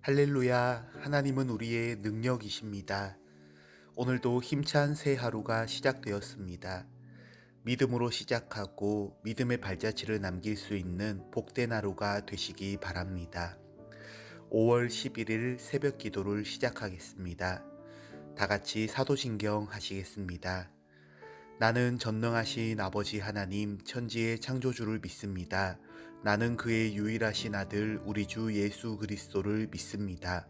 할렐루야, 하나님은 우리의 능력이십니다. 오늘도 힘찬 새 하루가 시작되었습니다. 믿음으로 시작하고 믿음의 발자취를 남길 수 있는 복된 하루가 되시기 바랍니다. 5월 11일 새벽 기도를 시작하겠습니다. 다 같이 사도신경 하시겠습니다. 나는 전능하신 아버지 하나님 천지의 창조주를 믿습니다. 나는 그의 유일하신 아들 우리 주 예수 그리스도를 믿습니다.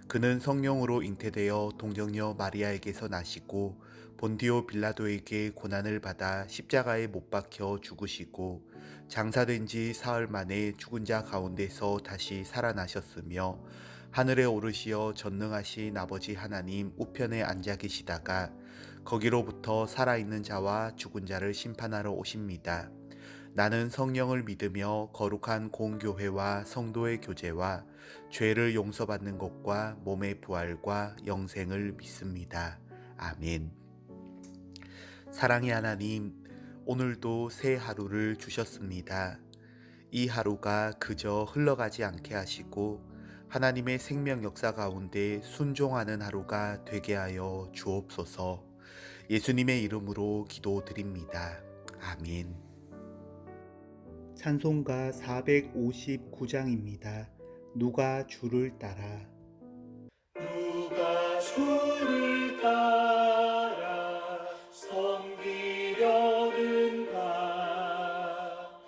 그는 성령으로 잉태되어 동정녀 마리아에게서 나시고 본디오 빌라도에게 고난을 받아 십자가에 못 박혀 죽으시고 장사된 지 사흘 만에 죽은 자 가운데서 다시 살아나셨으며 하늘에 오르시어 전능하신 아버지 하나님 우편에 앉아 계시다가 거기로부터 살아있는 자와 죽은 자를 심판하러 오십니다. 나는 성령을 믿으며 거룩한 공교회와 성도의 교제와 죄를 용서받는 것과 몸의 부활과 영생을 믿습니다. 아멘. 사랑의 하나님, 오늘도 새 하루를 주셨습니다. 이 하루가 그저 흘러가지 않게 하시고 하나님의 생명 역사 가운데 순종하는 하루가 되게 하여 주옵소서. 예수님의 이름으로 기도드립니다. 아멘. 찬송가 459장입니다. 누가 주를 따라. 누가 주를 따라 섬기려는가.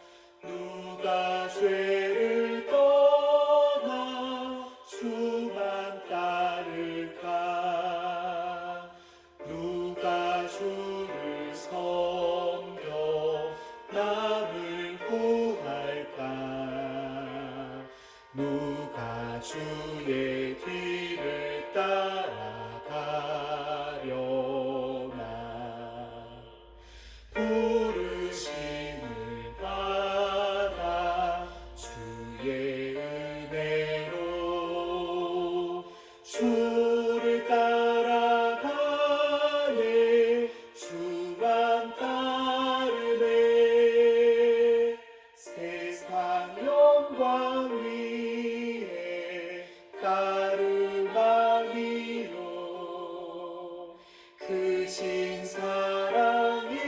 누가 죄를 떠나 주만 따를까. 누가 주를 섬겨 남을 구할까. 누가 주의 뒤를 따라가려나. 부르심을 받아 주의 은혜로 주를 따라가네. 주만 따르네. 세상 영광 위에 따르마니요. 크신 사랑이네.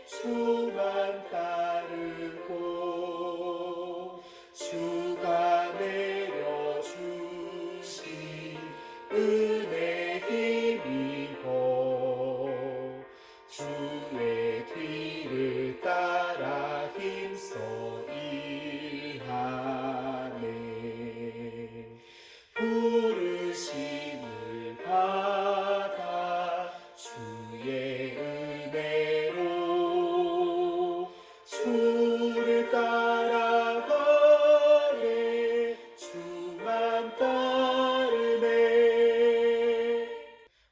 주만 따르고 주가 내려주신 은혜 힘입어 주의 뒤를 따라 힘써 일하네. 부르심을 받아 주의 은혜로 주를 따라가네. 주만 따르네.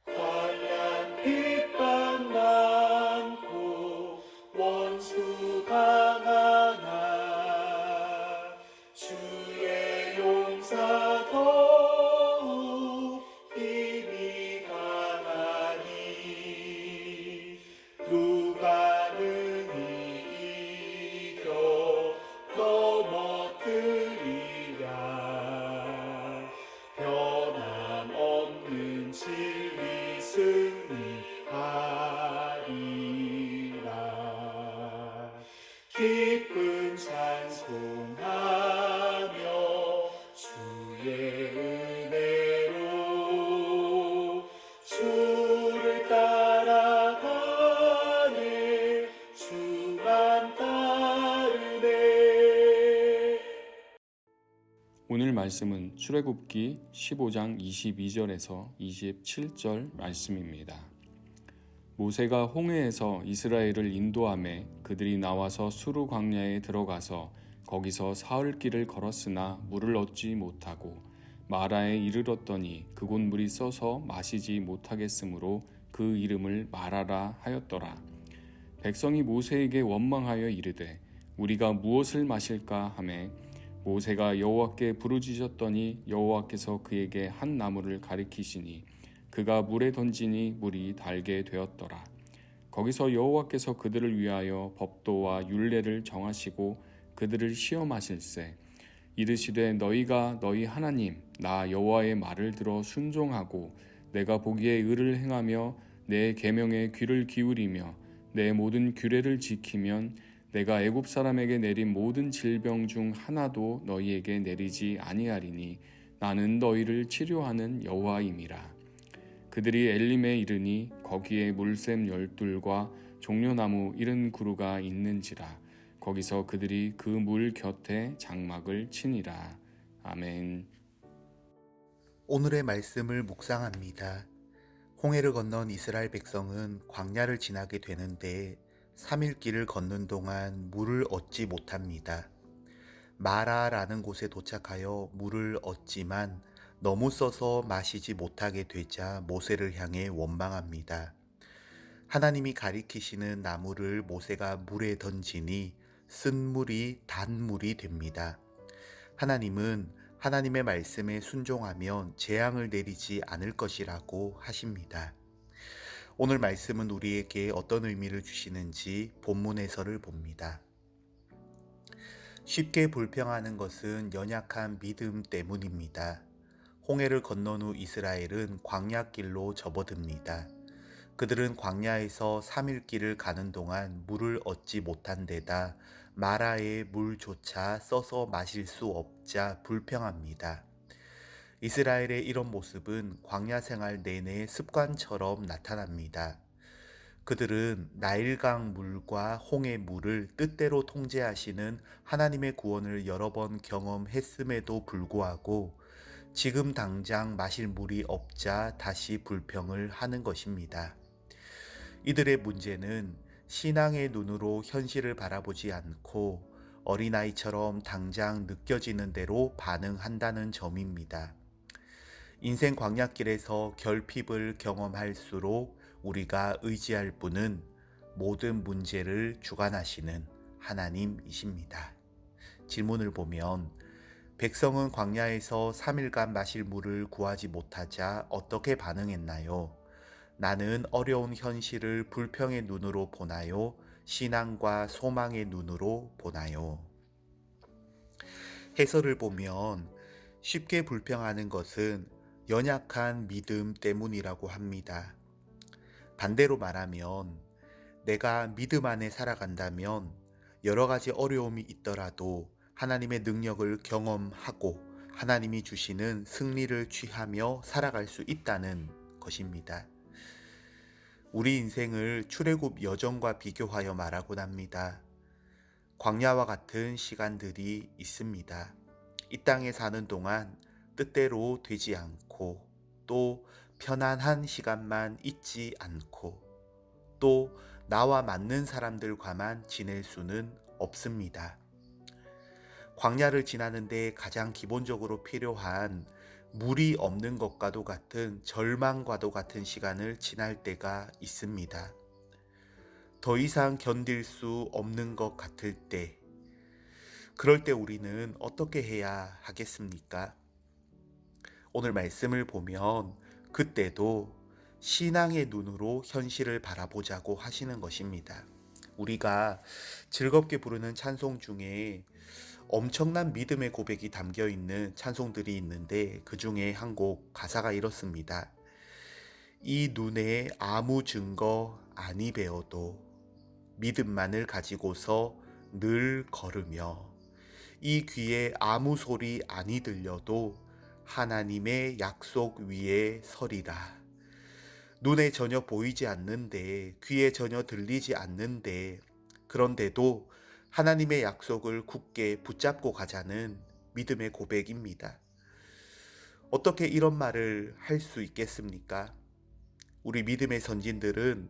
환난 핍박 많고 원수 강하나 주의 용사 더욱 힘이 강하니. 누가 능히 이겨 넘어뜨리랴. 변함없는 진리 승리하리라. 기쁜 찬송하며 주의 은혜로 주를 따라가네. 주만 따르네. 오늘 말씀은 출애굽기 15장 22절에서 27절 말씀입니다. 모세가 홍해에서 이스라엘을 인도하매 그들이 나와서 수르 광야에 들어가서 거기서 사흘 길을 걸었으나 물을 얻지 못하고 마라에 이르렀더니 그곳 물이 써서 마시지 못하겠으므로 그 이름을 마라라 하였더라. 백성이 모세에게 원망하여 이르되 우리가 무엇을 마실까 하매 모세가 여호와께 부르짖었더니 여호와께서 그에게 한 나무를 가리키시니 그가 물에 던지니 물이 달게 되었더라. 거기서 여호와께서 그들을 위하여 법도와 율례를 정하시고 그들을 시험하실세 이르시되 너희가 너희 하나님 나 여호와의 말을 들어 순종하고 내가 보기에 의를 행하며 내 계명에 귀를 기울이며 내 모든 규례를 지키면 내가 애굽 사람에게 내린 모든 질병 중 하나도 너희에게 내리지 아니하리니 나는 너희를 치료하는 여호와임이라. 그들이 엘림에 이르니 거기에 물샘 12과 종려나무 70그루가 있는지라. 거기서 그들이 그 물 곁에 장막을 치니라. 아멘. 오늘의 말씀을 묵상합니다. 홍해를 건넌 이스라엘 백성은 광야를 지나게 되는데 3일 길을 걷는 동안 물을 얻지 못합니다. 마라라는 곳에 도착하여 물을 얻지만 너무 써서 마시지 못하게 되자 모세를 향해 원망합니다. 하나님이 가리키시는 나무를 모세가 물에 던지니 쓴 물이 단물이 됩니다. 하나님은 하나님의 말씀에 순종하면 재앙을 내리지 않을 것이라고 하십니다. 오늘 말씀은 우리에게 어떤 의미를 주시는지 본문 해설을 봅니다. 쉽게 불평하는 것은 연약한 믿음 때문입니다. 홍해를 건넌 후 이스라엘은 광야길로 접어듭니다. 그들은 광야에서 3일 길을 가는 동안 물을 얻지 못한 데다 마라의 물조차 써서 마실 수 없자 불평합니다. 이스라엘의 이런 모습은 광야 생활 내내 습관처럼 나타납니다. 그들은 나일강 물과 홍해 물을 뜻대로 통제하시는 하나님의 구원을 여러 번 경험했음에도 불구하고 지금 당장 마실 물이 없자 다시 불평을 하는 것입니다. 이들의 문제는 신앙의 눈으로 현실을 바라보지 않고 어린아이처럼 당장 느껴지는 대로 반응한다는 점입니다. 인생 광야길에서 결핍을 경험할수록 우리가 의지할 분은 모든 문제를 주관하시는 하나님이십니다. 질문을 보면 백성은 광야에서 3일간 마실 물을 구하지 못하자 어떻게 반응했나요? 나는 어려운 현실을 불평의 눈으로 보나요? 신앙과 소망의 눈으로 보나요? 해설을 보면 쉽게 불평하는 것은 연약한 믿음 때문이라고 합니다. 반대로 말하면 내가 믿음 안에 살아간다면 여러 가지 어려움이 있더라도 하나님의 능력을 경험하고 하나님이 주시는 승리를 취하며 살아갈 수 있다는 것입니다. 우리 인생을 출애굽 여정과 비교하여 말하곤 합니다. 광야와 같은 시간들이 있습니다. 이 땅에 사는 동안 뜻대로 되지 않고 또 편안한 시간만 있지 않고 또 나와 맞는 사람들과만 지낼 수는 없습니다. 광야를 지나는데 가장 기본적으로 필요한 물이 없는 것과도 같은 절망과도 같은 시간을 지날 때가 있습니다. 더 이상 견딜 수 없는 것 같을 때, 그럴 때 우리는 어떻게 해야 하겠습니까? 오늘 말씀을 보면 그때도 신앙의 눈으로 현실을 바라보자고 하시는 것입니다. 우리가 즐겁게 부르는 찬송 중에 엄청난 믿음의 고백이 담겨 있는 찬송들이 있는데 그 중에 한 곡 가사가 이렇습니다. 이 눈에 아무 증거 아니 배어도 믿음만을 가지고서 늘 걸으며 이 귀에 아무 소리 아니 들려도 하나님의 약속 위에 서리라. 눈에 전혀 보이지 않는데 귀에 전혀 들리지 않는데 그런데도 하나님의 약속을 굳게 붙잡고 가자는 믿음의 고백입니다. 어떻게 이런 말을 할 수 있겠습니까? 우리 믿음의 선진들은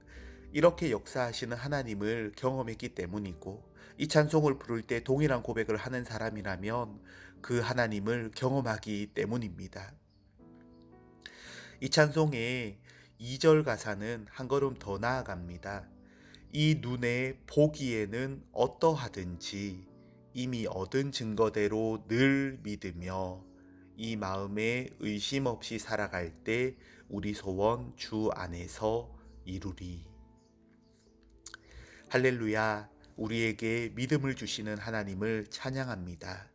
이렇게 역사하시는 하나님을 경험했기 때문이고 이 찬송을 부를 때 동일한 고백을 하는 사람이라면 그 하나님을 경험하기 때문입니다. 이 찬송의 2절 가사는 한 걸음 더 나아갑니다. 이 눈에 보기에는 어떠하든지 이미 얻은 증거대로 늘 믿으며 이 마음에 의심 없이 살아갈 때 우리 소원 주 안에서 이루리. 할렐루야, 우리에게 믿음을 주시는 하나님을 찬양합니다.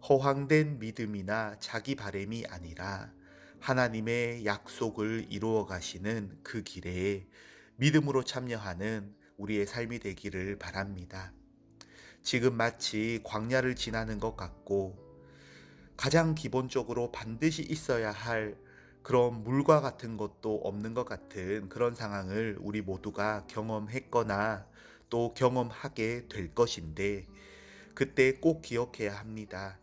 허황된 믿음이나 자기 바램이 아니라 하나님의 약속을 이루어 가시는 그 길에 믿음으로 참여하는 우리의 삶이 되기를 바랍니다. 지금 마치 광야를 지나는 것 같고 가장 기본적으로 반드시 있어야 할 그런 물과 같은 것도 없는 것 같은 그런 상황을 우리 모두가 경험했거나 또 경험하게 될 것인데, 그때 꼭 기억해야 합니다.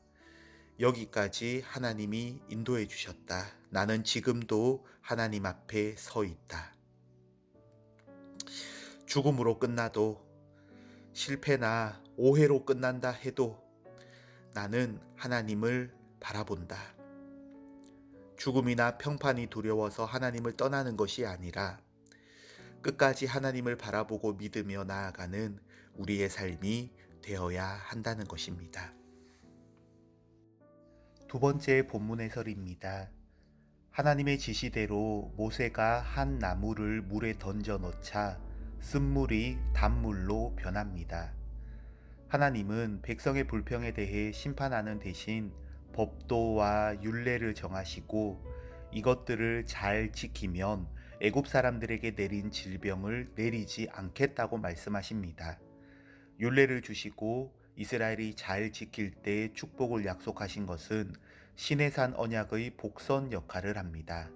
여기까지 하나님이 인도해 주셨다. 나는 지금도 하나님 앞에 서 있다. 죽음으로 끝나도, 실패나 오해로 끝난다 해도 나는 하나님을 바라본다. 죽음이나 평판이 두려워서 하나님을 떠나는 것이 아니라 끝까지 하나님을 바라보고 믿으며 나아가는 우리의 삶이 되어야 한다는 것입니다. 두 번째 본문 해설입니다. 하나님의 지시대로 모세가 한 나무를 물에 던져 넣자 쓴물이 단물로 변합니다. 하나님은 백성의 불평에 대해 심판하는 대신 법도와 율례를 정하시고 이것들을 잘 지키면 애굽 사람들에게 내린 질병을 내리지 않겠다고 말씀하십니다. 율례를 주시고 이스라엘이 잘 지킬 때 축복을 약속하신 것은 시내산 언약의 복선 역할을 합니다.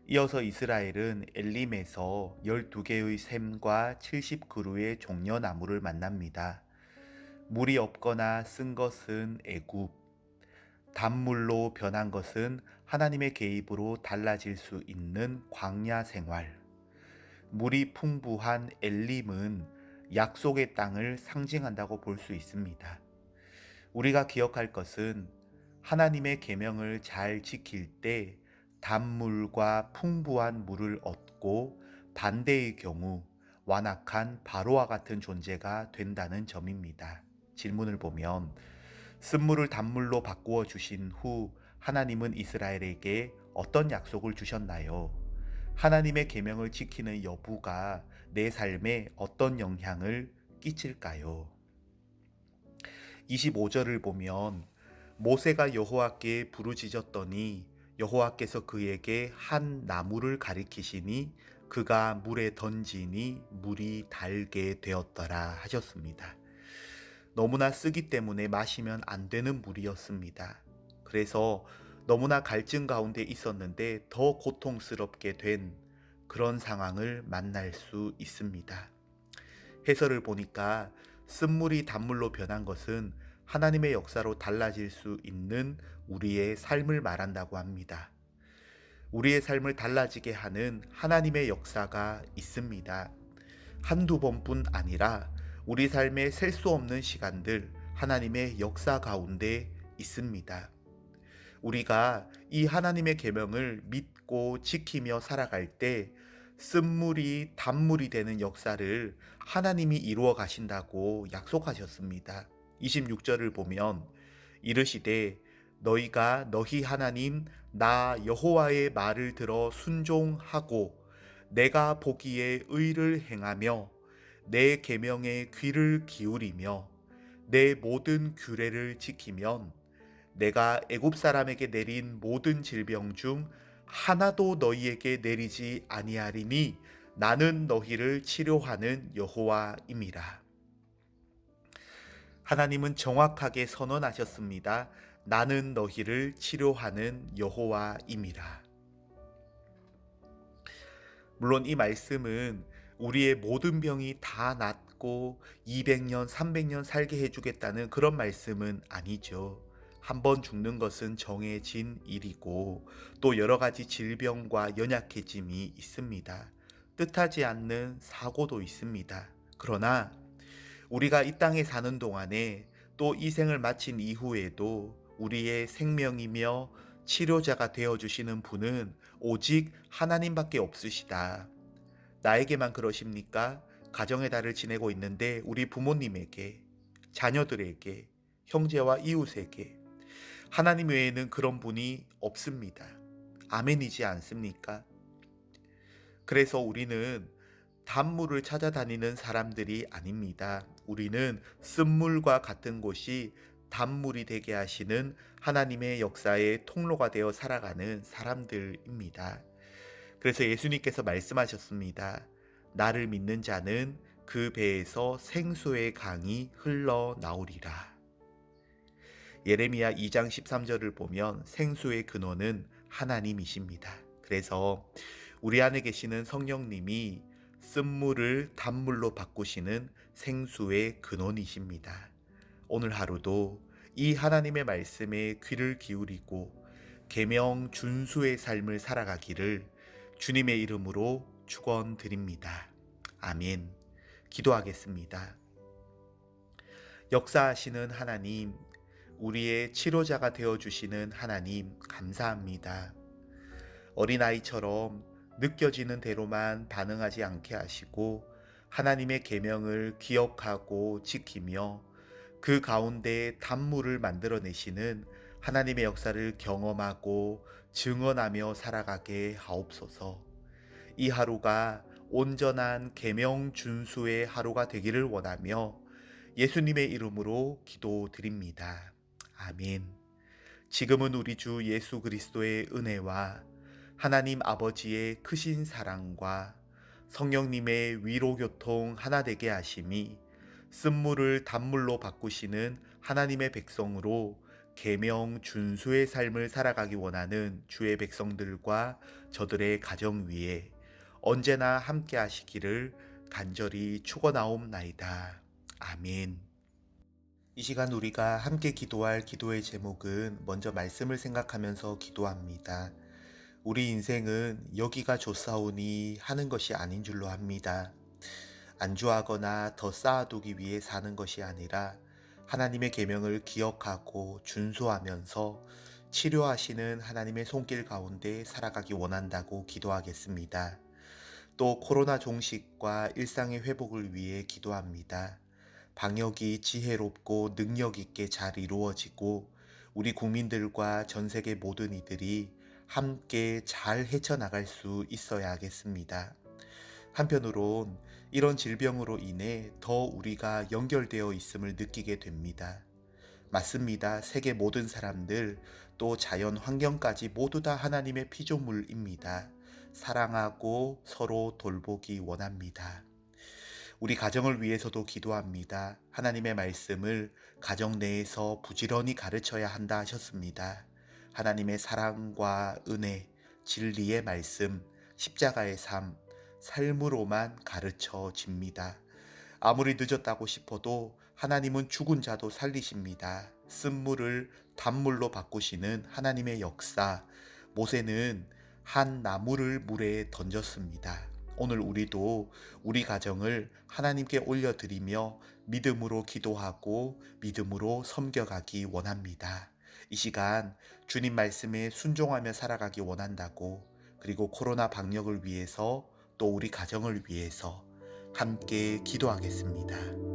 이어서 이스라엘은 엘림에서 12개의 샘과 70그루의 종려나무를 만납니다. 물이 없거나 쓴 것은 애굽, 단물로 변한 것은 하나님의 개입으로 달라질 수 있는 광야 생활, 물이 풍부한 엘림은 약속의 땅을 상징한다고 볼 수 있습니다. 우리가 기억할 것은 하나님의 계명을 잘 지킬 때 단물과 풍부한 물을 얻고 반대의 경우 완악한 바로와 같은 존재가 된다는 점입니다. 질문을 보면 쓴물을 단물로 바꾸어 주신 후 하나님은 이스라엘에게 어떤 약속을 주셨나요? 하나님의 계명을 지키는 여부가 내 삶에 어떤 영향을 끼칠까요? 25절을 보면 모세가 여호와께 부르짖었더니 여호와께서 그에게 한 나무를 가리키시니 그가 물에 던지니 물이 달게 되었더라 하셨습니다. 너무나 쓰기 때문에 마시면 안 되는 물이었습니다. 그래서 너무나 갈증 가운데 있었는데 더 고통스럽게 된 그런 상황을 만날 수 있습니다. 해설을 보니까 쓴물이 단물로 변한 것은 하나님의 역사로 달라질 수 있는 우리의 삶을 말한다고 합니다. 우리의 삶을 달라지게 하는 하나님의 역사가 있습니다. 한두 번뿐 아니라 우리 삶에 셀 수 없는 시간들 하나님의 역사 가운데 있습니다. 우리가 이 하나님의 계명을 믿고 지키며 살아갈 때 쓴물이 단물이 되는 역사를 하나님이 이루어 가신다고 약속하셨습니다. 26절을 보면 이르시되 너희가 너희 하나님 나 여호와의 말을 들어 순종하고 내가 보기에 의를 행하며 내 계명에 귀를 기울이며 내 모든 규례를 지키면 내가 애굽 사람에게 내린 모든 질병 중 하나도 너희에게 내리지 아니하리니 나는 너희를 치료하는 여호와임이라. 하나님은 정확하게 선언하셨습니다. 나는 너희를 치료하는 여호와임이라. 물론 이 말씀은 우리의 모든 병이 다 낫고 200년, 300년 살게 해주겠다는 그런 말씀은 아니죠. 한 번 죽는 것은 정해진 일이고 또 여러 가지 질병과 연약해짐이 있습니다. 뜻하지 않는 사고도 있습니다. 그러나 우리가 이 땅에 사는 동안에 또 이 생을 마친 이후에도 우리의 생명이며 치료자가 되어주시는 분은 오직 하나님밖에 없으시다. 나에게만 그러십니까? 가정의 달을 지내고 있는데 우리 부모님에게, 자녀들에게, 형제와 이웃에게 하나님 외에는 그런 분이 없습니다. 아멘이지 않습니까? 그래서 우리는 단물을 찾아다니는 사람들이 아닙니다. 우리는 쓴물과 같은 곳이 단물이 되게 하시는 하나님의 역사의 통로가 되어 살아가는 사람들입니다. 그래서 예수님께서 말씀하셨습니다. 나를 믿는 자는 그 배에서 생수의 강이 흘러나오리라. 예레미야 2장 13절을 보면 생수의 근원은 하나님이십니다. 그래서 우리 안에 계시는 성령님이 쓴물을 단물로 바꾸시는 생수의 근원이십니다. 오늘 하루도 이 하나님의 말씀에 귀를 기울이고 계명 준수의 삶을 살아가기를 주님의 이름으로 축원드립니다. 아멘. 기도하겠습니다. 역사하시는 하나님, 우리의 치료자가 되어주시는 하나님 감사합니다. 어린아이처럼 느껴지는 대로만 반응하지 않게 하시고 하나님의 계명을 기억하고 지키며 그 가운데 단물을 만들어내시는 하나님의 역사를 경험하고 증언하며 살아가게 하옵소서. 이 하루가 온전한 계명 준수의 하루가 되기를 원하며 예수님의 이름으로 기도드립니다. 아멘. 지금은 우리 주 예수 그리스도의 은혜와 하나님 아버지의 크신 사랑과 성령님의 위로교통 하나 되게 하심이 쓴물을 단물로 바꾸시는 하나님의 백성으로 계명 준수의 삶을 살아가기 원하는 주의 백성들과 저들의 가정 위에 언제나 함께 하시기를 간절히 축원하옵나이다. 아멘. 이 시간 우리가 함께 기도할 기도의 제목은 먼저 말씀을 생각하면서 기도합니다. 우리 인생은 여기가 좋사오니 하는 것이 아닌 줄로 합니다. 안주하거나 더 쌓아두기 위해 사는 것이 아니라 하나님의 계명을 기억하고 준수하면서 치료하시는 하나님의 손길 가운데 살아가기 원한다고 기도하겠습니다. 또 코로나 종식과 일상의 회복을 위해 기도합니다. 방역이 지혜롭고 능력 있게 잘 이루어지고 우리 국민들과 전 세계 모든 이들이 함께 잘 헤쳐나갈 수 있어야 하겠습니다. 한편으론 이런 질병으로 인해 더 우리가 연결되어 있음을 느끼게 됩니다. 맞습니다. 세계 모든 사람들 또 자연 환경까지 모두 다 하나님의 피조물입니다. 사랑하고 서로 돌보기 원합니다. 우리 가정을 위해서도 기도합니다. 하나님의 말씀을 가정 내에서 부지런히 가르쳐야 한다 하셨습니다. 하나님의 사랑과 은혜, 진리의 말씀, 십자가의 삶, 삶으로만 가르쳐집니다. 아무리 늦었다고 싶어도 하나님은 죽은 자도 살리십니다. 쓴물을 단물로 바꾸시는 하나님의 역사, 모세는 한 나무를 물에 던졌습니다. 오늘 우리도 우리 가정을 하나님께 올려드리며 믿음으로 기도하고 믿음으로 섬겨가기 원합니다. 이 시간 주님 말씀에 순종하며 살아가기 원한다고, 그리고 코로나 방역을 위해서 또 우리 가정을 위해서 함께 기도하겠습니다.